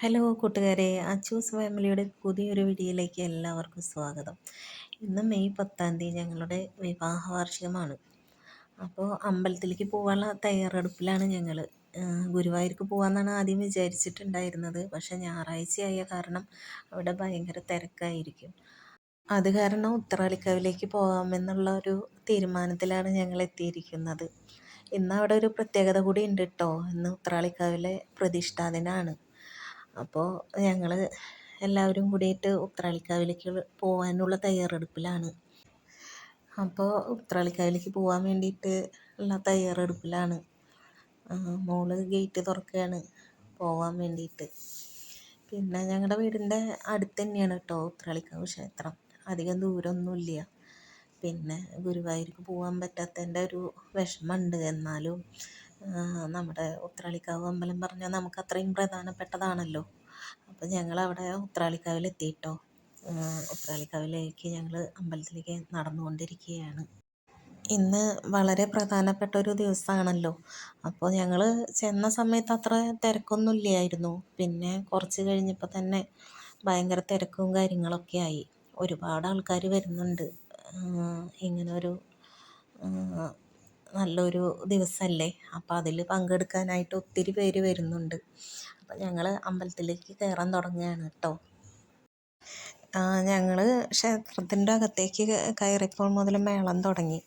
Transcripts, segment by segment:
Hello കൂട്ടുകാരെ, അച്ചൂസ് ഫാമിലിയുടെ പുതിയൊരു വീഡിയോയിലേക്ക് എല്ലാവർക്കും സ്വാഗതം. ഇന്ന് മെയ് 10 ഞങ്ങളുടെ വിവാഹ വാർഷികമാണ്. അപ്പോൾ അമ്പലത്തിലേക്ക് പോകാനുള്ള തയ്യാറെടുപ്പിലാണ് ഞങ്ങൾ. ഗുരുവായൂർക്ക് പോകാമെന്നാണ് ആദ്യം വിചാരിച്ചിട്ടുണ്ടായിരുന്നത്. പക്ഷെ ഞായറാഴ്ചയായ കാരണം അവിടെ ഭയങ്കര തിരക്കായിരിക്കും. അത് കാരണം ഉത്രാലിക്കാവിലേക്ക് പോകാമെന്നുള്ള ഒരു തീരുമാനത്തിലാണ് ഞങ്ങൾ എത്തിയിരിക്കുന്നത്. ഇന്ന് അവിടെ ഒരു പ്രത്യേകത കൂടി ഉണ്ട് കേട്ടോ. ഇന്ന് ഉത്രാലിക്കാവിലെ പ്രതിഷ്ഠാ ദിനമാണ്. അപ്പോൾ ഞങ്ങൾ എല്ലാവരും കൂടിയിട്ട് ഉത്രാലിക്കാവിലേക്ക് പോകാനുള്ള തയ്യാറെടുപ്പിലാണ്. അപ്പോൾ ഉത്രാലിക്കാവിലേക്ക് പോകാൻ വേണ്ടിയിട്ട് ഉള്ള തയ്യാറെടുപ്പിലാണ്. മോള് ഗേറ്റ് തുറക്കുകയാണ് പോകാൻ വേണ്ടിയിട്ട്. പിന്നെ ഞങ്ങളുടെ വീടിൻ്റെ അടുത്ത് തന്നെയാണ് കേട്ടോ ഉത്രാലിക്കാവ് ക്ഷേത്രം. അധികം ദൂരമൊന്നുമില്ല. പിന്നെ ഗുരുവായൂർക്ക് പോകാൻ പറ്റാത്തതിൻ്റെ ഒരു വിഷമമുണ്ട്. എന്നാലും നമ്മുടെ ഉത്രാലിക്കാവ് അമ്പലം പറഞ്ഞാൽ നമുക്ക് അത്രയും പ്രധാനപ്പെട്ടതാണല്ലോ. അപ്പോൾ ഞങ്ങളവിടെ ഉത്രാലിക്കാവിലെത്തിയിട്ടോ. ഉത്രാലിക്കാവിലേക്ക് ഞങ്ങൾ അമ്പലത്തിലേക്ക് നടന്നുകൊണ്ടിരിക്കുകയാണ്. ഇന്ന് വളരെ പ്രധാനപ്പെട്ട ഒരു ദിവസമാണല്ലോ. അപ്പോൾ ഞങ്ങൾ ചെന്ന സമയത്ത് അത്ര തിരക്കൊന്നും ഇല്ലായിരുന്നു. പിന്നെ കുറച്ച് കഴിഞ്ഞപ്പോൾ തന്നെ ഭയങ്കര തിരക്കും കാര്യങ്ങളൊക്കെ ആയി. ഒരുപാട് ആൾക്കാർ വരുന്നുണ്ട്. ഇങ്ങനെ ഒരു നല്ലൊരു ദിവസമല്ലേ, അപ്പോൾ അതിൽ പങ്കെടുക്കാനായിട്ട് ഒത്തിരി പേര് വരുന്നുണ്ട്. അപ്പോൾ ഞങ്ങൾ അമ്പലത്തിലേക്ക് കയറാൻ തുടങ്ങുകയാണ് കേട്ടോ. ഞങ്ങൾ ക്ഷേത്രത്തിൻ്റെ അകത്തേക്ക് കയറിയപ്പോൾ മുതൽ മേളം തുടങ്ങി.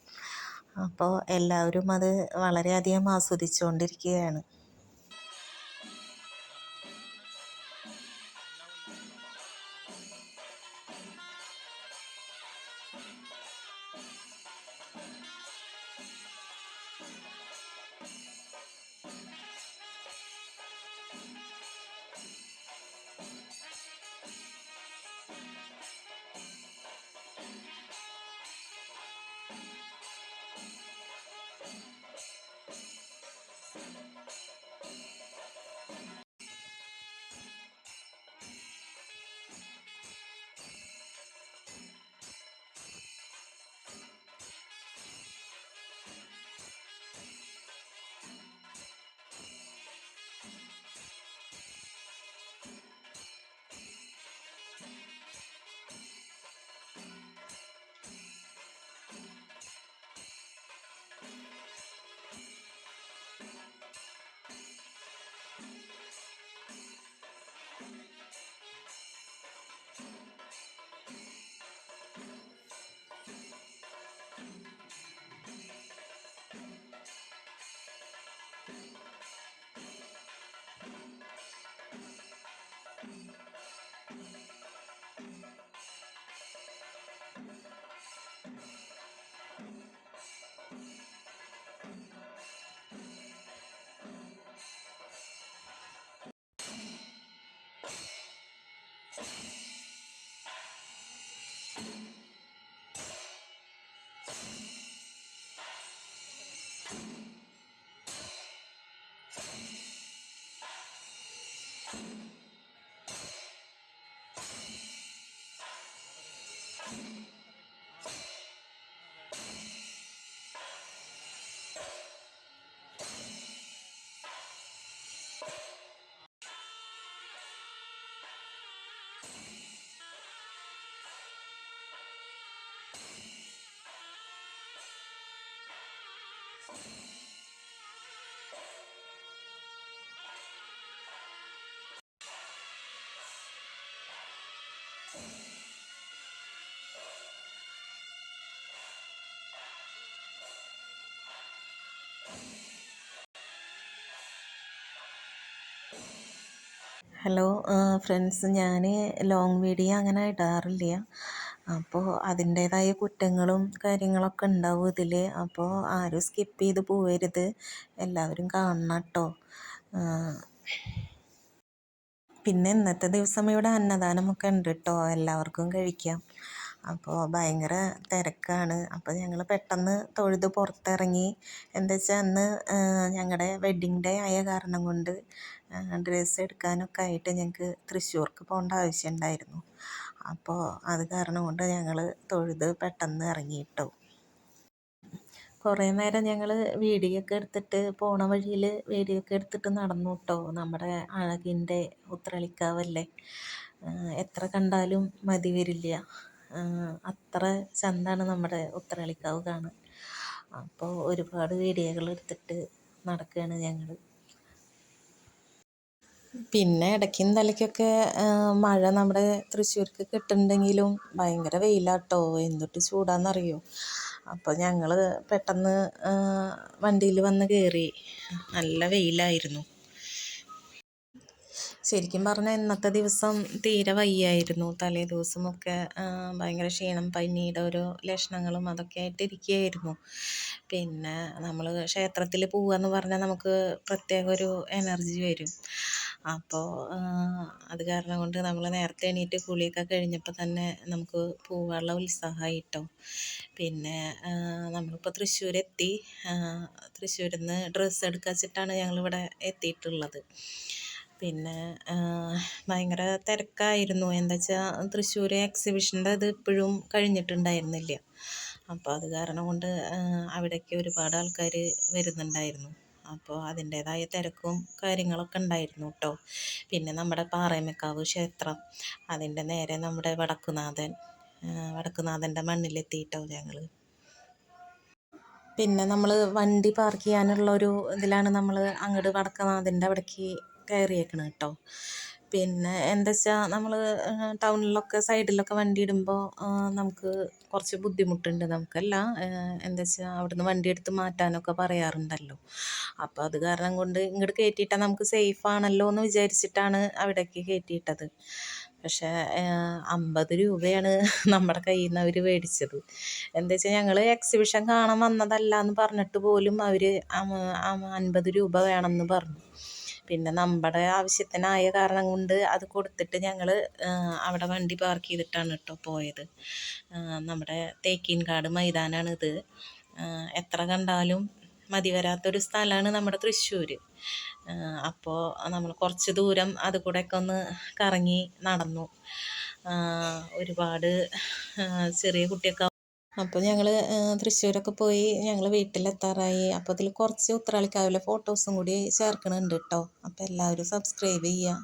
അപ്പോൾ എല്ലാവരും അത് വളരെയധികം ആസ്വദിച്ചുകൊണ്ടിരിക്കുകയാണ്. ഹലോ ഫ്രണ്ട്സ്, ഞാൻ ലോങ് വീഡിയോ അങ്ങനെ ഇടാറില്ല. അപ്പോൾ അതിൻ്റേതായ കുറ്റങ്ങളും കാര്യങ്ങളൊക്കെ ഉണ്ടാവും ഇതിൽ. അപ്പോൾ ആരും സ്കിപ്പ് ചെയ്ത് പോകരുത്, എല്ലാവരും കാണണം കേട്ടോ. പിന്നെ ഇന്നത്തെ ദിവസം ഇവിടെ അന്നദാനമൊക്കെ ഉണ്ട് കേട്ടോ, എല്ലാവർക്കും കഴിക്കാം. അപ്പോൾ ഭയങ്കര തിരക്കാണ്. അപ്പോൾ ഞങ്ങൾ പെട്ടെന്ന് തൊഴുത് പുറത്തിറങ്ങി. എന്താ വെച്ചാൽ അന്ന് ഞങ്ങളുടെ വെഡ്ഡിങ് ഡേ ആയ കാരണം കൊണ്ട് ഡ്രസ്സ് എടുക്കാനൊക്കെ ആയിട്ട് ഞങ്ങൾക്ക് തൃശ്ശൂർക്ക് പോകേണ്ട ആവശ്യമുണ്ടായിരുന്നു. അപ്പോൾ അത് കാരണം കൊണ്ട് ഞങ്ങൾ തൊഴുത് പെട്ടെന്ന് ഇറങ്ങി കേട്ടോ. കുറേ നേരം ഞങ്ങൾ വീഡിയോ ഒക്കെ എടുത്തിട്ട് പോണ വഴിയിൽ വീഡിയോ ഒക്കെ എടുത്തിട്ട് നടന്നു കേട്ടോ. നമ്മുടെ അഴകിൻ്റെ ഉത്രളിക്കാവല്ലേ, എത്ര കണ്ടാലും മതി വരില്ല. അത്ര ചന്താണ് നമ്മുടെ ഉത്രളിക്കാവ് കാണാൻ. അപ്പോൾ ഒരുപാട് വീഡിയോകൾ എടുത്തിട്ട് നടക്കുകയാണ് ഞങ്ങൾ. പിന്നെ ഇടയ്ക്കും തലയ്ക്കൊക്കെ മഴ നമ്മുടെ തൃശ്ശൂർക്ക് കിട്ടുന്നുണ്ടെങ്കിലും ഭയങ്കര വെയിലാട്ടോ, എന്തൊട്ട് ചൂടാണെന്നറിയോ. അപ്പോൾ ഞങ്ങൾ പെട്ടെന്ന് വണ്ടിയിൽ വന്ന് കയറി. നല്ല വെയിലായിരുന്നു. ശരിക്കും പറഞ്ഞാൽ ഇന്നത്തെ ദിവസം തീരെ വയ്യായിരുന്നു. തലേ ദിവസമൊക്കെ ഭയങ്കര ക്ഷീണം, പനിയുടെ ഓരോ ലക്ഷണങ്ങളും അതൊക്കെ ആയിട്ട് ഇരിക്കുകയായിരുന്നു. പിന്നെ നമ്മൾ ക്ഷേത്രത്തിൽ പോവുകയെന്ന് പറഞ്ഞാൽ നമുക്ക് പ്രത്യേക ഒരു എനർജി വരും. അപ്പോൾ അത് കാരണം കൊണ്ട് നമ്മൾ നേരത്തെ എണീറ്റ് കുളിയൊക്കെ കഴിഞ്ഞപ്പോൾ തന്നെ നമുക്ക് പോവാനുള്ള ഉത്സാഹമായിട്ടോ. പിന്നെ നമ്മളിപ്പോൾ തൃശ്ശൂരെത്തി. തൃശ്ശൂരിൽ നിന്ന് ഡ്രസ്സ് എടുക്കാൻ വെച്ചിട്ടാണ് ഞങ്ങളിവിടെ എത്തിയിട്ടുള്ളത്. പിന്നെ ഭയങ്കര തിരക്കായിരുന്നു. എന്താ വെച്ചാൽ തൃശ്ശൂർ എക്സിബിഷൻ്റെ ഇത് ഇപ്പോഴും കഴിഞ്ഞിട്ടുണ്ടായിരുന്നില്ല. അപ്പോൾ അത് കാരണം കൊണ്ട് അവിടേക്ക് ഒരുപാട് ആൾക്കാർ വരുന്നുണ്ടായിരുന്നു. അപ്പോൾ അതിൻ്റേതായ തിരക്കും കാര്യങ്ങളൊക്കെ ഉണ്ടായിരുന്നു കേട്ടോ. പിന്നെ നമ്മുടെ പാറേമക്കാവ് ക്ഷേത്രം, അതിൻ്റെ നേരെ നമ്മുടെ വടക്കുനാഥൻ്റെ മണ്ണിലെത്തിയിട്ടോ ഞങ്ങൾ. പിന്നെ നമ്മൾ വണ്ടി പാർക്ക് ചെയ്യാനുള്ളൊരു ഇതിലാണ് നമ്മൾ അങ്ങോട്ട് വടക്കുനാഥൻ്റെ അവിടേക്ക് കയറിയേക്കണത് കേട്ടോ. പിന്നെ എന്താ വെച്ചാൽ നമ്മൾ ടൗണിലൊക്കെ സൈഡിലൊക്കെ വണ്ടി ഇടുമ്പോൾ നമുക്ക് കുറച്ച് ബുദ്ധിമുട്ടുണ്ട്. നമുക്കല്ല, എന്താ വെച്ചാൽ അവിടുന്ന് വണ്ടി എടുത്ത് മാറ്റാനൊക്കെ പറയാറുണ്ടല്ലോ. അപ്പോൾ അത് കാരണം കൊണ്ട് ഇങ്ങോട്ട് കയറ്റിയിട്ടാൽ നമുക്ക് സേഫ് ആണല്ലോ എന്ന് വിചാരിച്ചിട്ടാണ് അവിടേക്ക് കയറ്റിയിട്ടത്. പക്ഷേ 50 രൂപയാണ് നമ്മുടെ കയ്യിൽ നിന്ന് അവർ മേടിച്ചത്. എന്താ വെച്ചാൽ ഞങ്ങൾ എക്സിബിഷൻ കാണാൻ വന്നതല്ല എന്ന് പറഞ്ഞിട്ട് പോലും അവർ 50 രൂപ വേണമെന്ന് പറഞ്ഞു. പിന്നെ നമ്മുടെ ആവശ്യത്തിനായ കാരണം കൊണ്ട് അത് കൊടുത്തിട്ട് ഞങ്ങൾ അവിടെ വണ്ടി പാർക്ക് ചെയ്തിട്ടാണ് കേട്ടോ പോയത്. നമ്മുടെ തേക്കിൻകാട് മൈതാനാണിത്. എത്ര കണ്ടാലും മതി വരാത്തൊരു സ്ഥലമാണ് നമ്മുടെ തൃശ്ശൂർ. അപ്പോൾ നമ്മൾ കുറച്ച് ദൂരം അത് കൂടെയൊക്കെ ഒന്ന് കറങ്ങി നടന്നു. ഒരുപാട് ചെറിയ കുട്ടിയൊക്കെ. അപ്പോൾ ഞങ്ങൾ തൃശ്ശൂരൊക്കെ പോയി ഞങ്ങൾ വീട്ടിലെത്താറായി. അപ്പോൾ അതിൽ കുറച്ച് ഉത്രാളിക്കാവിലെ ഫോട്ടോസും കൂടി ചേർക്കണുണ്ട് കേട്ടോ. അപ്പോൾ എല്ലാവരും സബ്സ്ക്രൈബ് ചെയ്യുക.